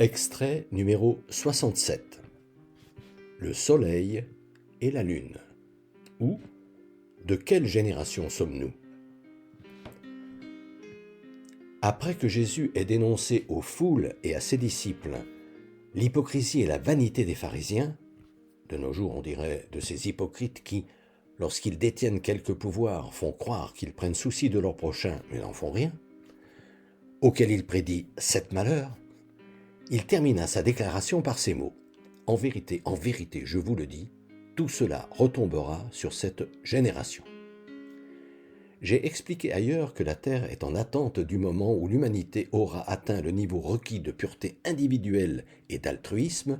Extrait numéro 67. Le soleil et la lune. Ou, de quelle génération sommes-nous? Après que Jésus ait dénoncé aux foules et à ses disciples l'hypocrisie et la vanité des pharisiens, de nos jours on dirait de ces hypocrites qui, lorsqu'ils détiennent quelque pouvoir, font croire qu'ils prennent souci de leur prochain mais n'en font rien, auquel il prédit 7 malheurs, il termina sa déclaration par ces mots. En vérité, je vous le dis, tout cela retombera sur cette génération. J'ai expliqué ailleurs que la Terre est en attente du moment où l'humanité aura atteint le niveau requis de pureté individuelle et d'altruisme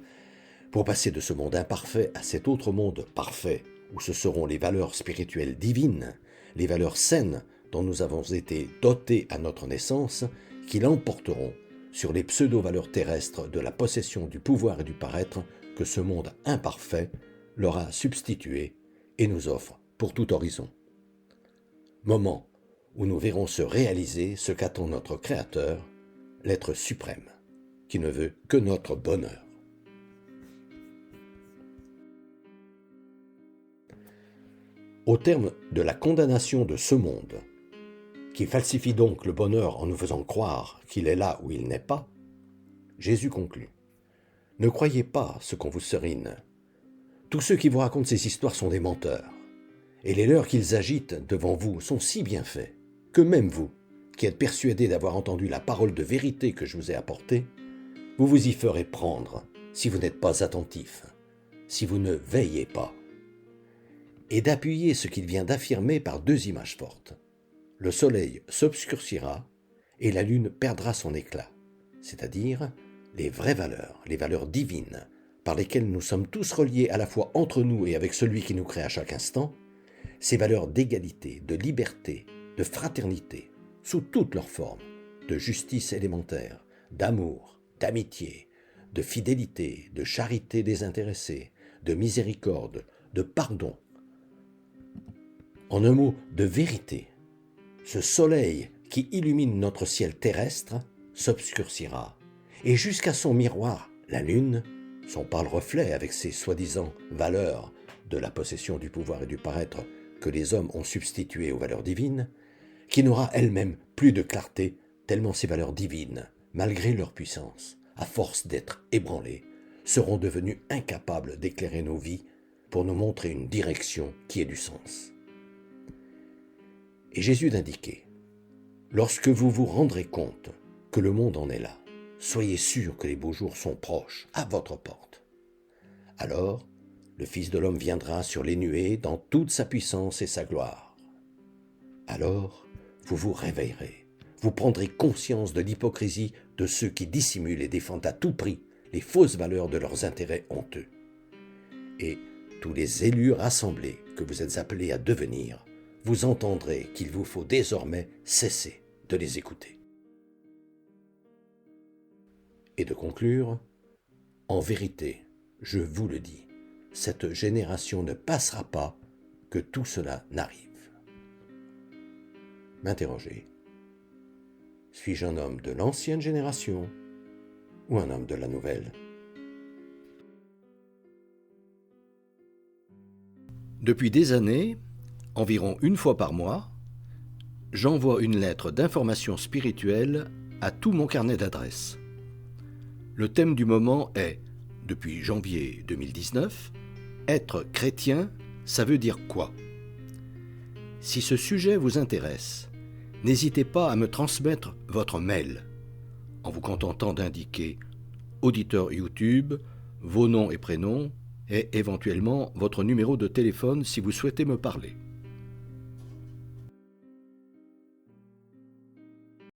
pour passer de ce monde imparfait à cet autre monde parfait où ce seront les valeurs spirituelles divines, les valeurs saines dont nous avons été dotés à notre naissance, qui l'emporteront sur les pseudo-valeurs terrestres de la possession du pouvoir et du paraître que ce monde imparfait leur a substitué et nous offre pour tout horizon. Moment où nous verrons se réaliser ce qu'attend notre Créateur, l'être suprême, qui ne veut que notre bonheur. Au terme de la condamnation de ce monde, qui falsifie donc le bonheur en nous faisant croire qu'il est là où il n'est pas, Jésus conclut. Ne croyez pas ce qu'on vous serine. Tous ceux qui vous racontent ces histoires sont des menteurs, et les leurs qu'ils agitent devant vous sont si bien faits que même vous, qui êtes persuadés d'avoir entendu la parole de vérité que je vous ai apportée, vous vous y ferez prendre si vous n'êtes pas attentif, si vous ne veillez pas. Et d'appuyer ce qu'il vient d'affirmer par 2 images fortes. Le soleil s'obscurcira et la lune perdra son éclat, c'est-à-dire les vraies valeurs, les valeurs divines, par lesquelles nous sommes tous reliés à la fois entre nous et avec celui qui nous crée à chaque instant, ces valeurs d'égalité, de liberté, de fraternité, sous toutes leurs formes, de justice élémentaire, d'amour, d'amitié, de fidélité, de charité désintéressée, de miséricorde, de pardon. En un mot, de vérité. Ce soleil qui illumine notre ciel terrestre s'obscurcira, et jusqu'à son miroir, la lune, son pâle reflet avec ses soi-disant valeurs de la possession du pouvoir et du paraître que les hommes ont substituées aux valeurs divines, qui n'aura elle-même plus de clarté tellement ces valeurs divines, malgré leur puissance, à force d'être ébranlées, seront devenues incapables d'éclairer nos vies pour nous montrer une direction qui ait du sens. Et Jésus d'indiquer, lorsque vous vous rendrez compte que le monde en est là, soyez sûr que les beaux jours sont proches, à votre porte. Alors, le Fils de l'homme viendra sur les nuées dans toute sa puissance et sa gloire. Alors, vous vous réveillerez, vous prendrez conscience de l'hypocrisie de ceux qui dissimulent et défendent à tout prix les fausses valeurs de leurs intérêts honteux. Et tous les élus rassemblés que vous êtes appelés à devenir, vous entendrez qu'il vous faut désormais cesser de les écouter. Et de conclure, en vérité, je vous le dis, cette génération ne passera pas que tout cela n'arrive. M'interrogez, suis-je un homme de l'ancienne génération ou un homme de la nouvelle? Depuis des années, environ 1 fois par mois, j'envoie une lettre d'information spirituelle à tout mon carnet d'adresses. Le thème du moment est, depuis janvier 2019, être chrétien, ça veut dire quoi? Si ce sujet vous intéresse, n'hésitez pas à me transmettre votre mail, en vous contentant d'indiquer auditeur YouTube, vos noms et prénoms, et éventuellement votre numéro de téléphone si vous souhaitez me parler.